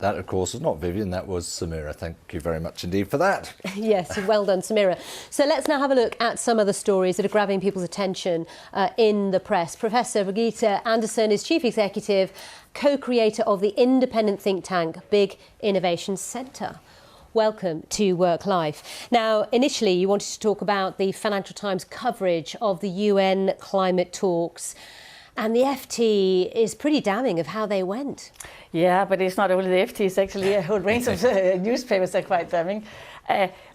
That, of course, was not Vivian, that was Samira. Thank you very much indeed for that. Yes, well done, Samira. So let's now have a look at some of the stories that are grabbing people's attention in the press. Professor Birgitte Andersen is Chief Executive, co-creator of the independent think tank Big Innovation Centre. Welcome to Work Life. Now, initially, you wanted to talk about the Financial Times coverage of the UN climate talks. And the FT is pretty damning of how they went. Yeah, but it's not only the FT, it's actually a whole range of newspapers that are quite damning.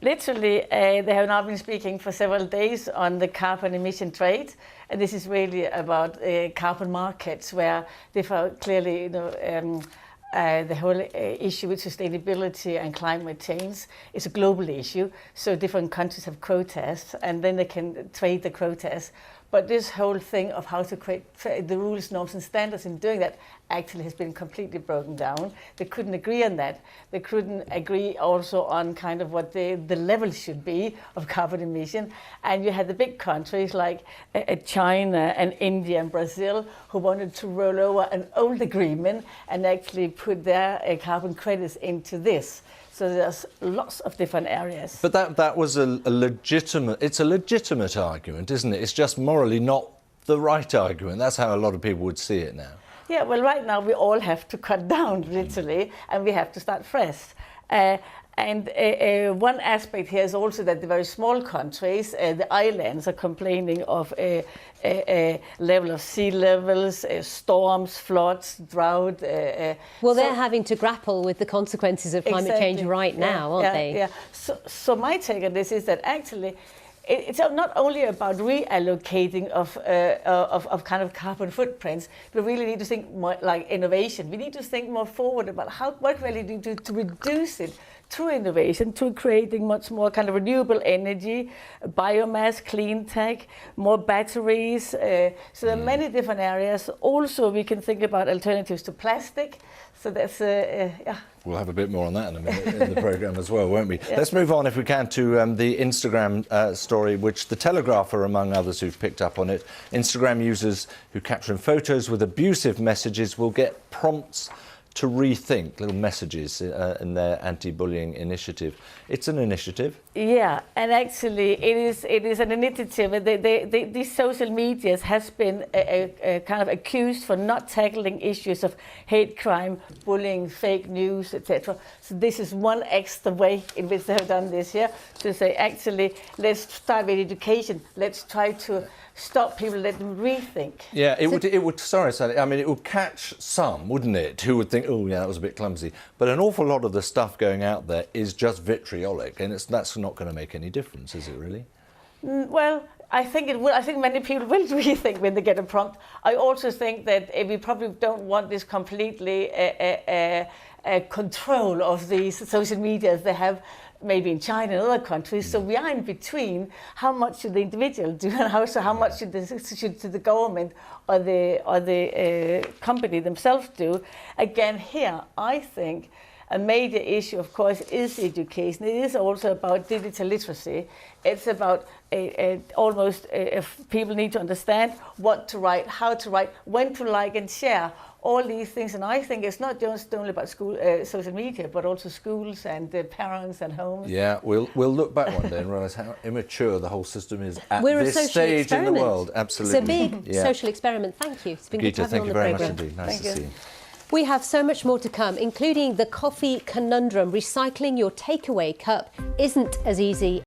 Literally, they have now been speaking for several days on the carbon emission trade. And this is really about carbon markets, where they clearly, the whole issue with sustainability and climate change is a global issue. So different countries have quotas, and then they can trade the quotas. But this whole thing of how to create the rules, norms and standards in doing that actually has been completely broken down. They couldn't agree on that. They couldn't agree also on kind of what the level should be of carbon emission. And you had the big countries like China and India and Brazil who wanted to roll over an old agreement and actually put their carbon credits into this. So there's lots of different areas. But that was a legitimate argument, isn't it? It's just morally not the right argument. That's how a lot of people would see it now. Yeah, well, right now we all have to cut down, literally, and we have to start fresh. One aspect here is also that the very small countries, the islands, are complaining of a level of sea levels, storms, floods, drought. Well, they're having to grapple with the consequences of climate change right now, aren't they? Yeah. So my take on this is that actually it's not only about reallocating of kind of carbon footprints, but we really need to think more like innovation. We need to think more forward about what we really do to reduce it through innovation, to creating much more kind of renewable energy, biomass, clean tech, more batteries. So there are many different areas. Also, we can think about alternatives to plastic. So that's, yeah. We'll have a bit more on that in a minute in the programme as well, won't we? Yeah. Let's move on, if we can, to the Instagram story, which The Telegraph are among others who've picked up on it. Instagram users who capture photos with abusive messages will get prompts to rethink, little messages in their anti-bullying initiative. It's an initiative. Yeah, and actually it is an initiative. These social medias has been kind of accused for not tackling issues of hate crime, bullying, fake news, etc. So this is one extra way in which they have done this here, to say, actually, let's start with education. Let's try to stop people, let them rethink. Yeah, it would. Sorry, Sally. I mean, it would catch some, wouldn't it? Who would think, oh, yeah, that was a bit clumsy. But an awful lot of the stuff going out there is just vitriolic, and that's not going to make any difference, is it really? Well, I think it will. I think many people will rethink when they get a prompt. I also think that we probably don't want this completely control of these social media they have maybe in China and other countries. So we are in between. How much should the individual do, and how much should the government or the company themselves do? Again, here I think a major issue, of course, is education. It is also about digital literacy. It's about almost people need to understand what to write, how to write, when to like and share, all these things. And I think it's not just only about social media, but also schools and parents and homes. Yeah, we'll look back one day and realise how immature the whole system is at this stage in the world. Absolutely. It's a big social experiment. Thank you. It's been good to have you on the programme. Thank you very much indeed. Nice to see you. We have so much more to come, including the coffee conundrum. Recycling your takeaway cup isn't as easy